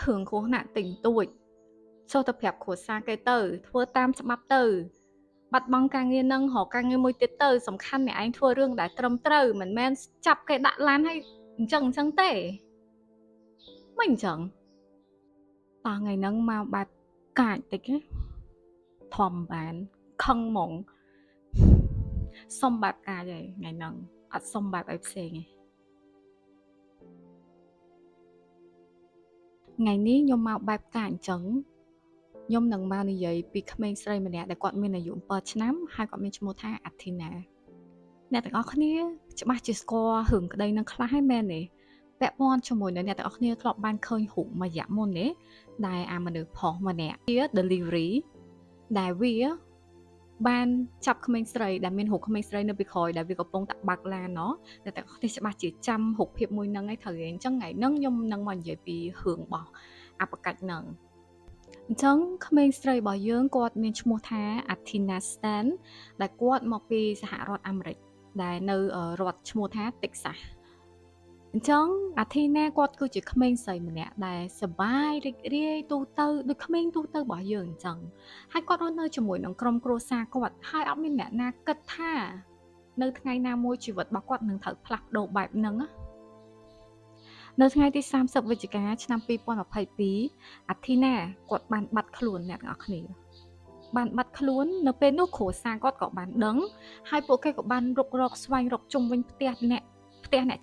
hưởng khổ nạn tình tuổi sau tập hợp của xa cây tờ thua tam sắp bắp tờ bắt bong càng nghe nâng họ càng nghe mùi tiết tờ sầm khăn mẹ anh thua rương đã trầm tờ mình men chập cái đạn lan hay chẳng chẳng tệ mình chẳng ta ngày nâng mà bạt cải tịch ấy thòm bán khăng mộng xong bạt cả vậy ngày nâng xong bạt ép xe nghe ngày ní nhôm mạo bạt cải chẳng nhôm nâng mau như vậy vì khám anh sợi mà nè để quạt mình là dụng bờ chấm hai quạt mình cho một tháng thì nè nèแต่ก็คนนี้จะมาจิสกอร์หึงก็ได้นังคล้ายแม่เนี่ยแปะป้อนชั่วโมงเนี่ยแต่ก็คนนี้กลับบ้านเคยหุงมาหยาบมนเนี่ยได้อามาเดือพอมาเนี่ยเดีย delivery ได้เวียบ้านจับขมิ้นใส่ได้เมนหกขมิ้นใส่เนื้อไปคอยได้เวียกับปงตักบักลาเนาะแต่ก็คนนี้จะมาจิจำหกเพียบมวยนังไอ้เถยจังไงนังยมนังมันใหญ่ปีหึงบอกอาปกัดนัง จังเขมรสไตรบ่อเยื้องกอดเมียนชโมท้าอัตินาสแตนได้กอดมาปีสหรัฐอเมริกได้ในรัฐชโมท้าเท็กซัสจังอาทิตย์หน้ากอดก็จะเขมรใส่มันเนี่ยได้สบายเรียตูเตอร์โดยเขมรตูเตอร์บ่อเยื้องจังให้กอดเอาเนยจมูกน้องกรมโครซากอดให้เอามีเนี่ยนากัดท่าในไงนามวยชีวิตบ่กอดหนึ่งถักพลักโดแบบนึงอะ នៅថ្ងៃទី30វិច្ឆិកាឆ្នាំ2022អាធីណាគាត់បានបាត់ខ្លួនអ្នកទាំងអស់គ្នាបានបាត់ខ្លួននៅពេលនោះគ្រួសារគាត់ក៏បានដឹងហើយពួកគេក៏បានរុករកស្វែងរកជុំវិញផ្ទះអ្នក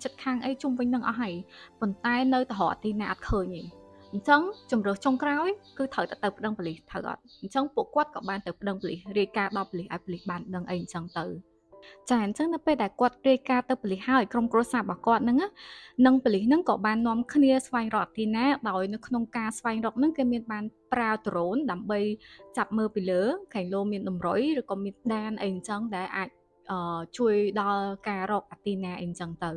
ចិត្តខាងអីជុំវិញនឹងអស់ហើយប៉ុន្តែនៅតែរកអាធីណាអត់ឃើញទេអញ្ចឹងជំរឿសចុងក្រោយគឺត្រូវតែទៅប្តឹងប៉ូលីសត្រូវអត់អញ្ចឹងពួកគាត់ក៏បានទៅប្តឹងប៉ូលីសរាយការណ៍ដល់ប៉ូលីសឲ្យប៉ូលីសបានដឹងអីអញ្ចឹងទៅ ចាអញ្ចឹងនៅពេលដែលគាត់រាយការណ៍ទៅប៉ូលីសហើយក្រុមគ្រួសាររបស់គាត់ហ្នឹងណានិងប៉ូលីសហ្នឹងក៏បាននាំគ្នាស្វែងរកទីណាដោយនៅក្នុងការស្វែងរកហ្នឹងគេមានបានប្រើដ្រូនដើម្បីចាប់មើលពីលើខាងលោមានតម្រុយឬក៏មានដានអីអញ្ចឹងដែលអាចជួយដល់ការរកអាទីណាអីអញ្ចឹងទៅ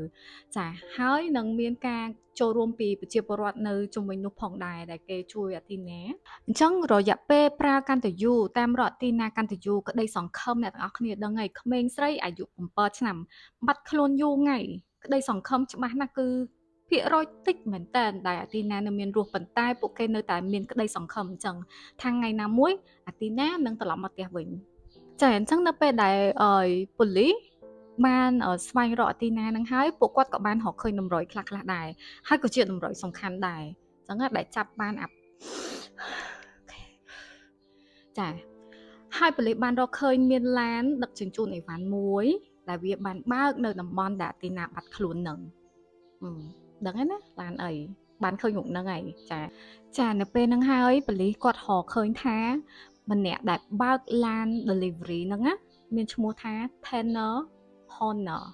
ចាហើយនឹងមានការចូលរួមពីប្រជាពលរដ្ឋនៅជុំវិញនោះផងដែរដែលគេជួយអាទីណា អញ្ចឹងរយៈពេលប្រើកាន់តែយូរតាមរកទីណាកាន់តែយូរក្តីសង្ឃឹមអ្នកទាំងអស់គ្នាដឹងហើយក្មេងស្រីអាយុ7ឆ្នាំបាត់ខ្លួនយូរថ្ងៃក្តីសង្ឃឹមច្បាស់ណាស់គឺភាគរយតិចមែនតើដែលអាទីណានៅមានរស់ប៉ុន្តែពួកគេនៅតែមានក្តីសង្ឃឹមអញ្ចឹងថាថ្ងៃណាមួយអាទីណានឹងត្រឡប់មកផ្ទះវិញចាអញ្ចឹងនៅពេលដែលប៉ូលីសបានស្វែងរកអាទីណានឹងហើយពួកគាត់ក៏បានរកឃើញតម្រុយខ្លះៗដែរហើយក៏ជាតម្រុយសំខាន់ដែរអញ្ចឹងដែលចាប់បានចាហើយប៉ូលីសបានរកឃើញមានឡានដឹកជញ្ជូនអីវ៉ាន់មួយដែលវាបានបើកនៅតំបន់ដែលអាទីណាបាត់ខ្លួននឹងដឹងហើយណាឡានអីបានឃើញមុខហ្នឹងហើយចានៅពេលហ្នឹងហើយប៉ូលីសគាត់រកឃើញថាម្នាក់ដែលបើកឡាន delivery ហ្នឹងណាមានឈ្មោះថា Tanner Horner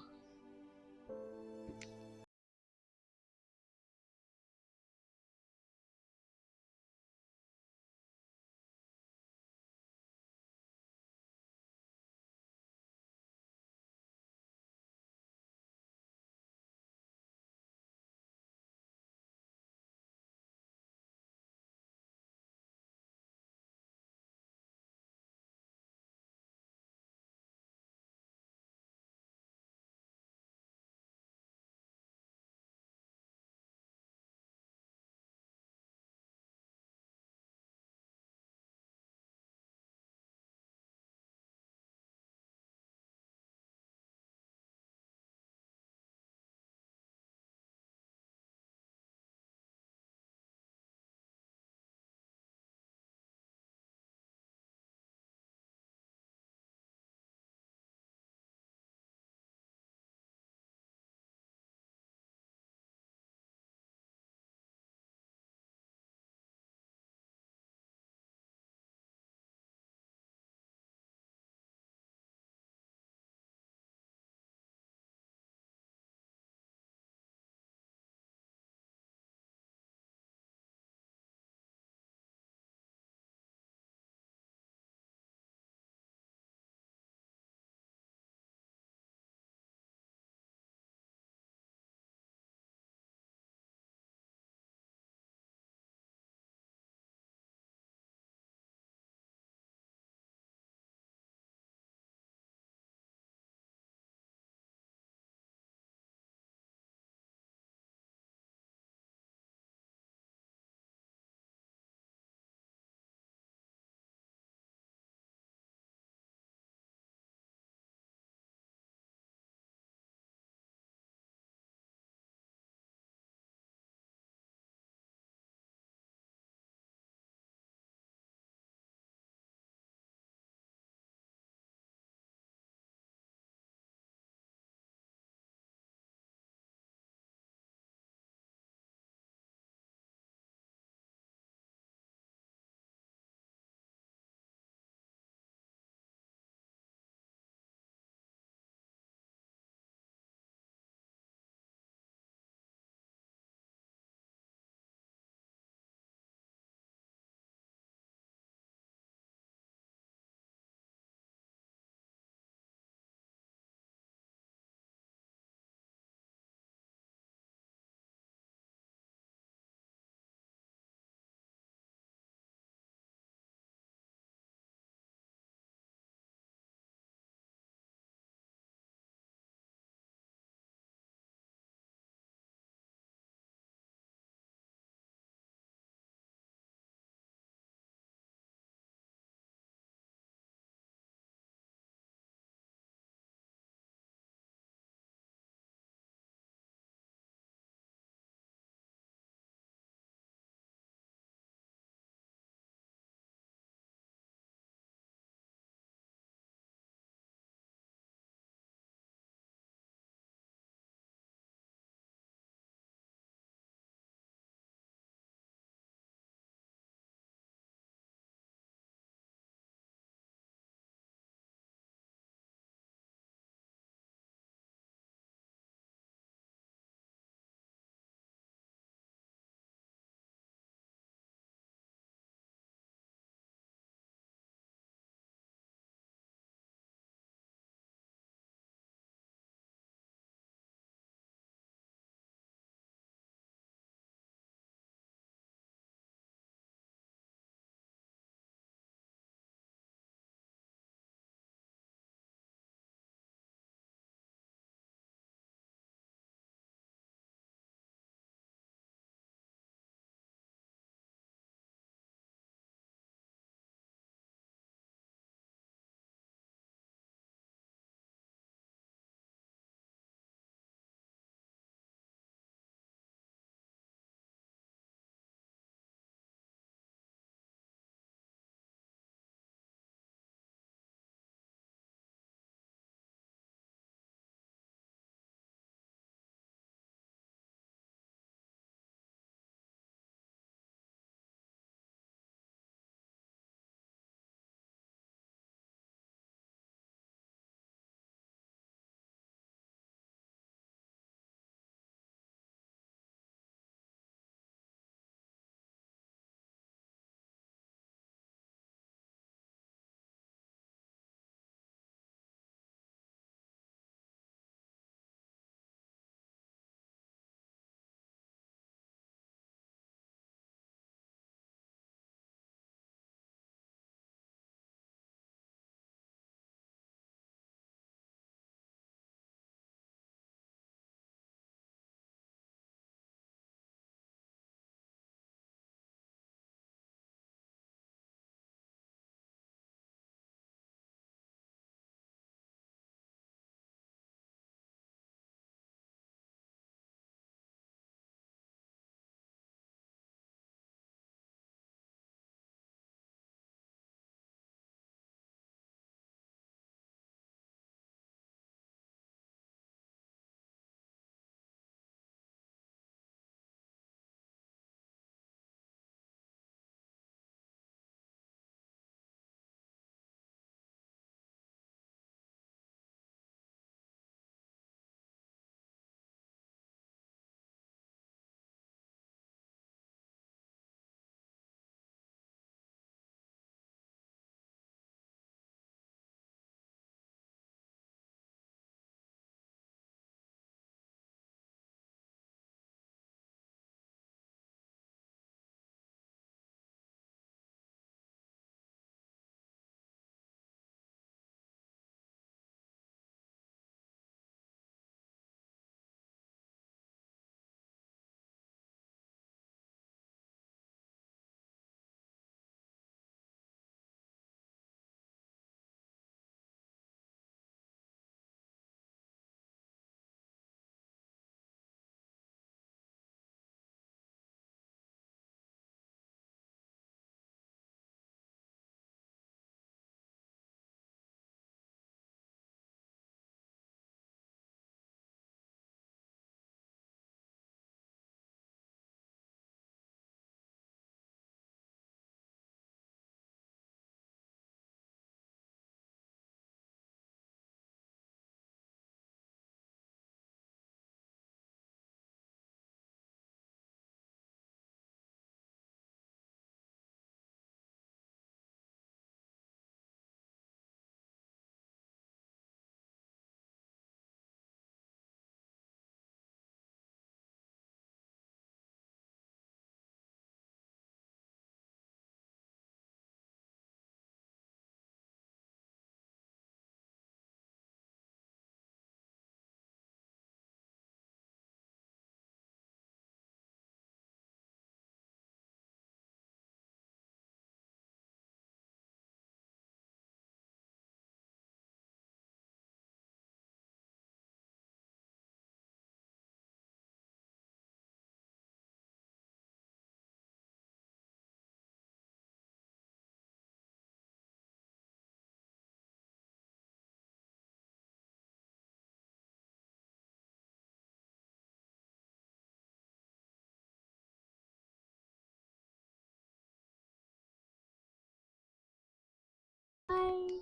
បាយ